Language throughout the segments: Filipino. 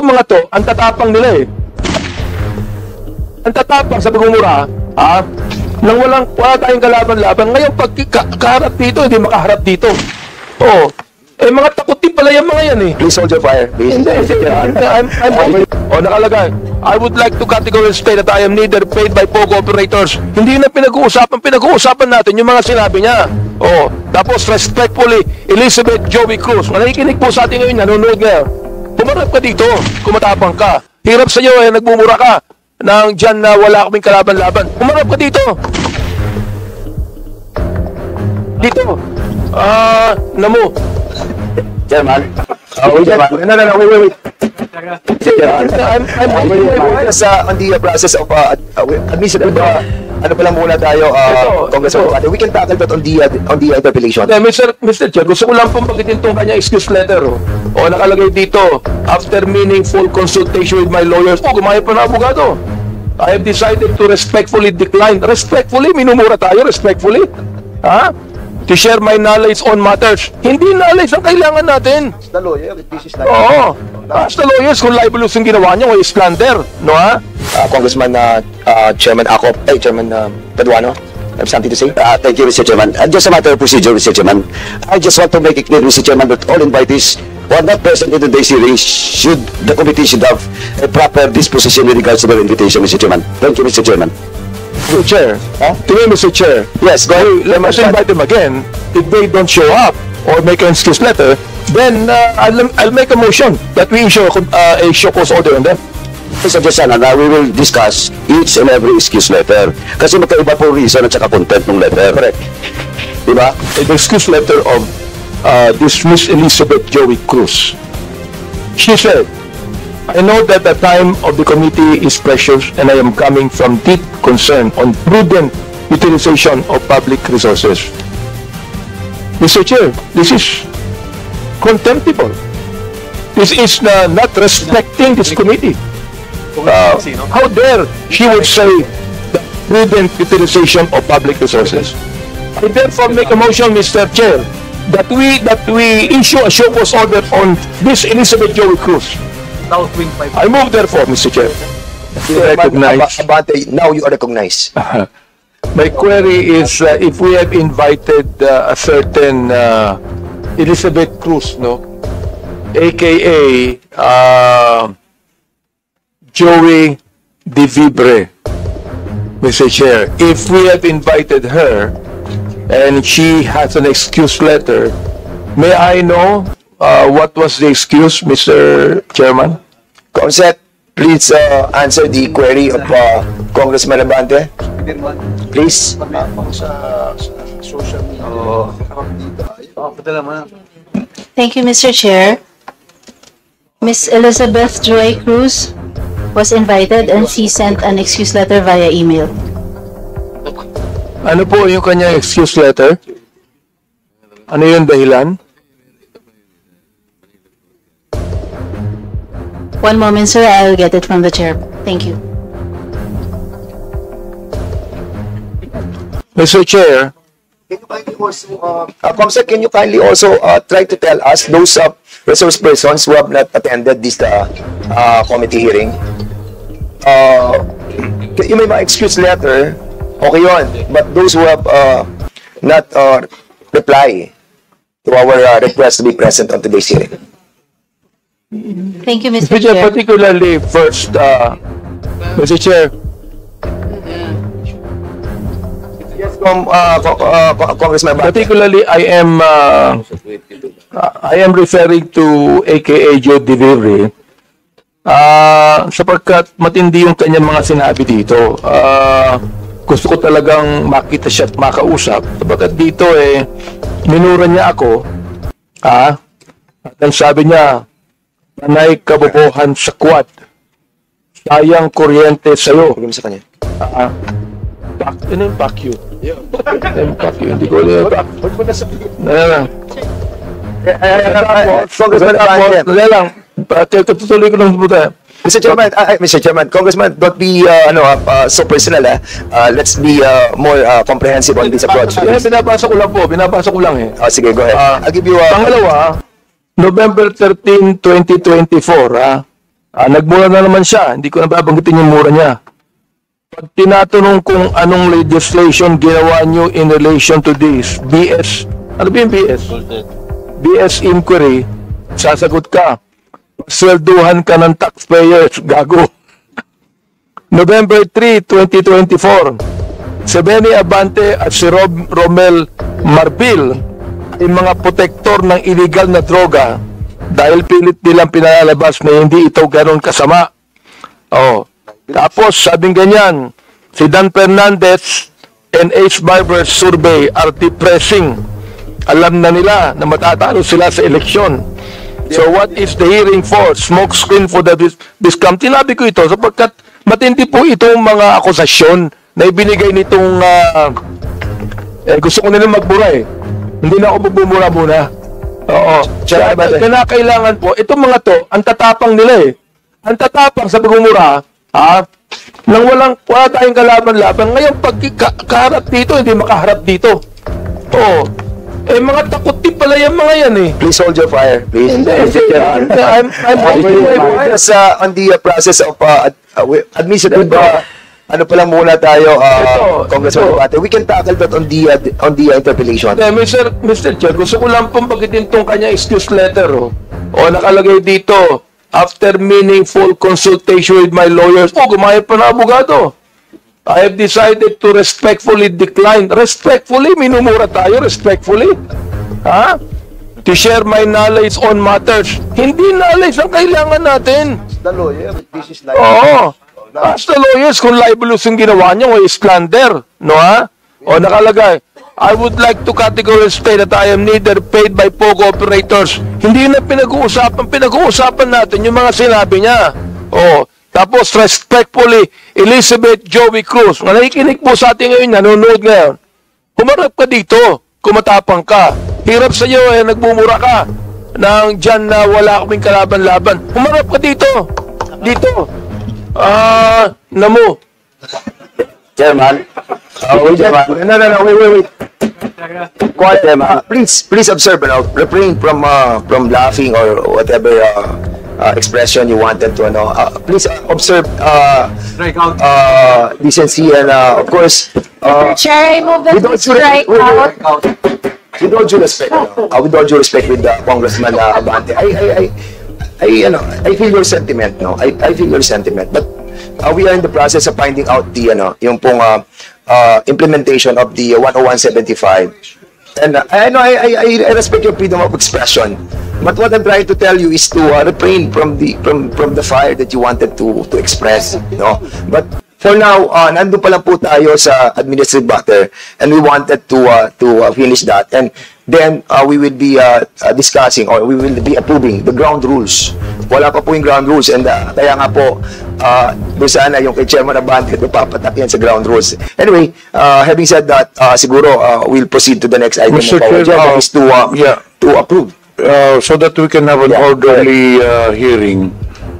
mga to, ang tatapang nila eh. Ang tatapang sa pagmumura, nang wala tayong kalaban-laban. Ngayon, pag kaharap dito, hindi makaharap dito. Oo. Eh, mga takutin pala yung mga yan eh. Please hold your fire. Please. Nakalagay. I would like to categorically state that I am neither paid by POGO operators. Hindi na pinag-uusapan natin yung mga sinabi niya. Tapos respectfully, Elizabeth Joey Cruz. Nakikinig po sa atin ngayon, nanonood ngayon. Pumarap ka dito, kumatapang ka. Hirap sa iyo eh, nagmumura ka. Nang dyan na wala kaming kalaban-laban. Pumarap ka dito. Dito. Namo. Chairman. Wait. I'm just on the process of administrative. Ano pa lang muna tayo, Congressman. We can tackle that on the interpellation. Mr. Chair, gusto ko lang pong bagitin itong kanya excuse letter. Nakalagay dito, after meaningful consultation with my lawyers. Gumaya pa na abogado. I have decided to respectfully decline. Respectfully? Minumura tayo, respectfully? To share my knowledge on matters. Hindi knowledge ang kailangan natin. As the lawyer, this is like... As the lawyers, kung libelous yung ginawa niya, o slander, no Congressman, Chairman Acop, Chairman Paduano, I have something to say? Thank you, Mr. Chairman. Just a matter of procedure, Mr. Chairman. I just want to make it clear, Mr. Chairman, that all invitees who are not present in today's hearing the committee should have a proper disposition with regards to their invitation, Mr. Chairman. Thank you, Mr. Chairman. Mr. Chair, to me, Mr. Chair, yes, go ahead. Let us invite them again. If they don't show up or make an excuse letter, then I'll make a motion that we issue a show cause order on them. Suggestion na we will discuss each and every excuse letter. Kasi magkaiba po reason at saka content ng letter. Correct. Diba? The excuse letter of this Miss Elizabeth Joey Cruz. She said, I know that the time of the committee is precious and I am coming from deep concern on prudent utilization of public resources. Mr. Chair, this is contemptible. This is not respecting this committee. How dare she would say the prudent utilization of public resources? I therefore make a motion, Mr. Chair, that we issue a show cause order on this Elizabeth Joey Cruz. I move therefore, Mr. Chair. Abante, now you are recognized. My query is if we have invited a certain Elizabeth Cruz, aka Joey De Vibre, Mr. Chair, if we have invited her and she has an excuse letter, may I know what was the excuse, Mr. Chairman? Consent, please answer the query of Congressman Abante. Please. Thank you, Mr. Chair. Miss Elizabeth Joy Cruz was invited and she sent an excuse letter via email. Ano po yung kanyang excuse letter? Ano yung dahilan? One moment, sir. I'll get it from the chair. Thank you. Mr. Chair, Can you kindly also, Comsec, can you kindly also try to tell us those resource persons who have not attended this committee hearing? Yung may mga excuse letter, okay yun. But those who have not reply to our request to be present on today's hearing. Thank you, Mr. Mr. Chair, Chair. particularly first, Mr. Chair, Yes, Congressman Abante. particularly I am referring to AKA Joe De Vibre sapagkat matindi yung kanyang mga sinabi dito. Gusto ko talagang makita siya at makausap sapagkat dito minura niya ako at ang sabi niya, panay kabobohan sa quad, sayang kuryente sa'yo. Bigyan mo sa kanya. Ano yung pack you? Hindi ko alam yung pack. Congressman Abante. Tutuloy ko lang buta. Mr. Chairman, Congressman, don't be so personal. Let's be more comprehensive on this approach. Binabasa ko lang eh. Sige, go ahead. I'll give you Pangalawa, November 13, 2024, Nagmura na naman siya. Hindi ko na babanggitin yung mura niya. Pag tinatanong kung anong legislation ginawa niyo in relation to this, BS, ano ba yung BS? BS inquiry, sasagot ka. Swelduhan ka ng taxpayers, gago. November 3, 2024, si Benny Abante at si Romel Marbil ay mga protektor ng illegal na droga dahil pilit nilang pinalalabas na hindi ito ganoon kasama. Tapos, sabing ganyan, si Dan Fernandez and H. Barber's survey are depressing. Alam na nila na matatalo sila sa eleksyon. So what is the hearing for? Smoke screen for the discount. Tinabi ko ito sapagkat matindi po itong mga akusasyon na ibinigay nitong gusto ko nila magbura eh. Hindi na ako bubumura muna. Oo. Kailangan po, itong mga to, ang tatapang nila eh. Ang tatapang sa pagmumura, nang wala tayong kalaban-laban. Ngayon, pag kaharap dito, hindi makaharap dito. Oo. Mga takot din pala yung mga yan eh. Please hold your fire, please. I'm Just on the process of administrative, ano pa lang muna tayo, Congressman Abante. We can tackle that on the interpellation. Mr. Chair, gusto ko lang pong bagitin tong kanya excuse letter. Nakalagay dito, after meaningful consultation with my lawyers, gumaya pa na abogado. I have decided to respectfully decline. Respectfully? Minumura tayo, respectfully? To share my knowledge on matters. Hindi knowledge ang kailangan natin. The lawyer, this is like... Ask the lawyers kung libelous yung ginawa niyo o slander. No, nakalagay, I would like to categorically state that I am neither paid by POGO operators. Hindi na pinag-uusapan natin yung mga sinabi niya. Tapos, respectfully, Elizabeth Joey Cruz. Nakikinig po sa atin ngayon, nanonood ngayon. Humarap ka dito, kumatapang ka. Hirap sa iyo, nagbumura ka. Nang dyan na wala kaming kalaban-laban. Humarap ka dito. Dito. Namo. Chairman. Wait. Quiet, please observe, refrain from laughing or whatever expression you wanted to, please observe decency and, of course, Chair, I move that we strike out. with all due respect, with Congressman Abante, I feel your sentiment, I feel your sentiment, but we are in the process of finding out the, yung pong implementation of the 10175. And I respect your freedom of expression, but what I'm trying to tell you is to refrain from the fire that you wanted to express, But for now, nandun pa lang po tayo sa administrative matter, and we wanted to finish that, and then we will be discussing, or we will be approving the ground rules. Wala pa po yung ground rules, and kaya nga po doon sana yung kay Chairman Abante papatak yan sa ground rules. Anyway, having said that, siguro we'll proceed to the next item. Mr. Chair, is to approve. So that we can have an orderly hearing,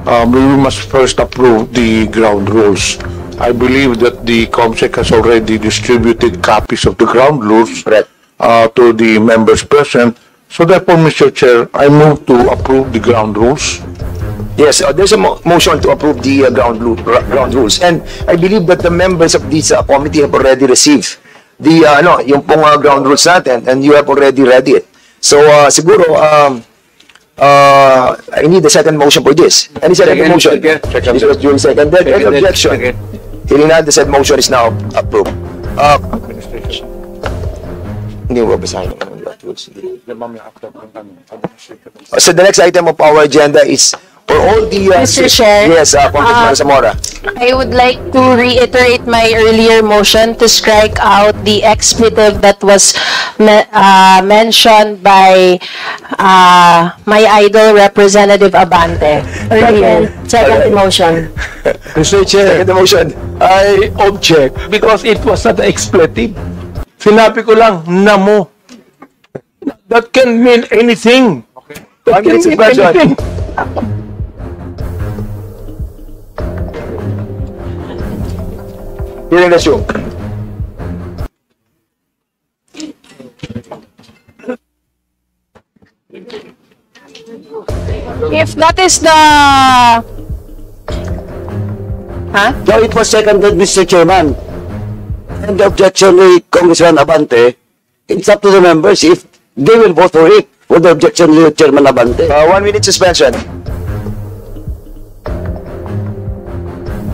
we must first approve the ground rules. I believe that the COMSEC has already distributed copies of the ground rules to the members present. So therefore, Mr. Chair, I move to approve the ground rules. Yes, there's a motion to approve the ground rules, and I believe that the members of this committee have already received the yung pong ground rules natin, and you have already read it. So siguro I need a second motion for this. Any second motion? This was duly seconded. Any objection? Hearing none, the said motion is now approved. Hindi mo babasahin ang rules. So the next item of our agenda is for all the Mr. Chair, yes, Congressman Zamora. I would like to reiterate my earlier motion to strike out the expletive that was mentioned by my idol, Representative Abante. Earlier. Second motion. Mr. Chair, Second motion. I object because it was not expletive. Sinabi ko lang, namo. That can mean anything. That can mean anything. Hearing resumed. If that is the Ha? No, it was seconded, Mr. Chairman. And the objection with Congressman Abante, it's up to the members if they will vote for it. For the objection with Chairman Abante. 1 minute suspension.